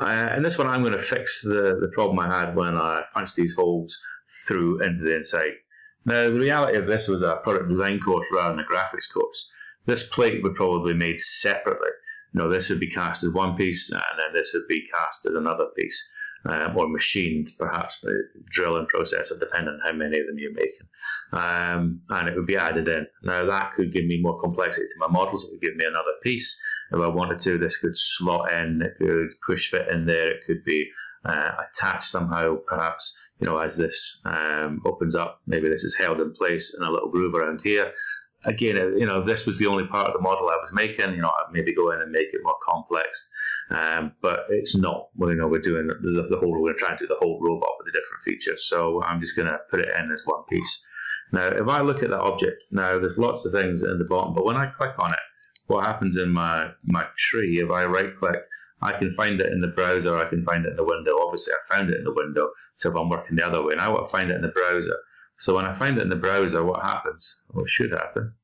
In this one, I'm going to fix the problem I had when I punched these holes through into the inside. Now, the reality of this was a product design course rather than a graphics course. This plate would probably be made separately. This would be cast as one piece, and then this would be cast as another piece, or machined, perhaps, by drilling processor, depending on how many of them you're making. And it would be added in. Now, that could give me more complexity to my models. It would give me another piece. If I wanted to, this could slot in, it could push fit in there, it could be attached somehow, perhaps, as this opens up. Maybe this is held in place in a little groove around here. Again, if this was the only part of the model I was making, I'd maybe go in and make it more complex. But it's not. We're doing the whole. We're going to try and do the whole robot with the different features. So I'm just going to put it in as one piece. Now, if I look at that object, now there's lots of things in the bottom, but when I click on it, what happens in my tree? If I right click, I can find it in the browser. I can find it in the window. Obviously, I found it in the window. So if I'm working the other way, now I want to find it in the browser. So when I find it in the browser, what happens? What should happen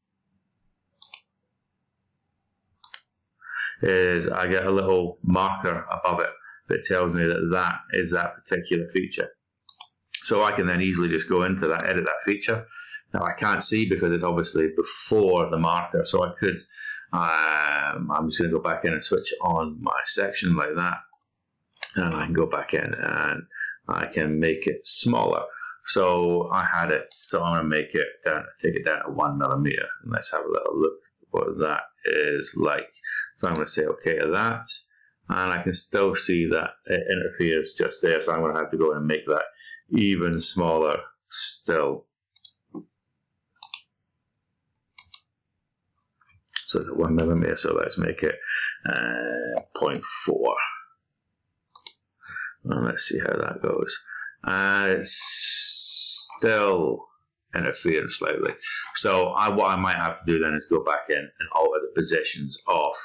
is I get a little marker above it that tells me that that is that particular feature. So I can then easily just go into that, edit that feature. Now I can't see because it's obviously before the marker. So I could, I'm just going to go back in and switch on my section like that. And I can go back in and I can make it smaller. So I had it, so I'm going to make it down, take it down to 1 millimeter. And let's have a little look at what that is like. So I'm going to say okay to that. And I can still see that it interferes just there. So I'm going to have to go in and make that even smaller still. So it's 1 millimeter, so let's make it 0.4. And let's see how that goes. It's still interfering slightly. So what I might have to do then is go back in and alter the positions of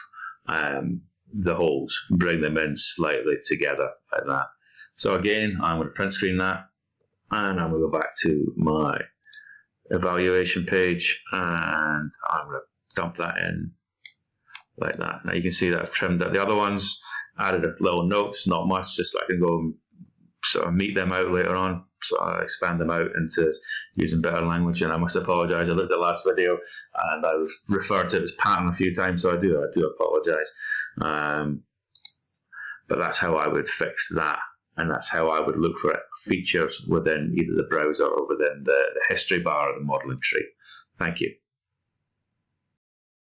the holes, bring them in slightly together like that. So again, I'm going to print screen that, and I'm going to go back to my evaluation page, and I'm going to dump that in like that. Now you can see that I've trimmed out the other ones, added a little notes, not much, just so I can go and sort of meet them out later on. So I expand them out into using better language, and I must apologise. I looked at the last video and I've referred to it as pattern a few times, so I do apologise. But that's how I would fix that, and that's how I would look for features within either the browser or within the history bar of the modelling tree. Thank you.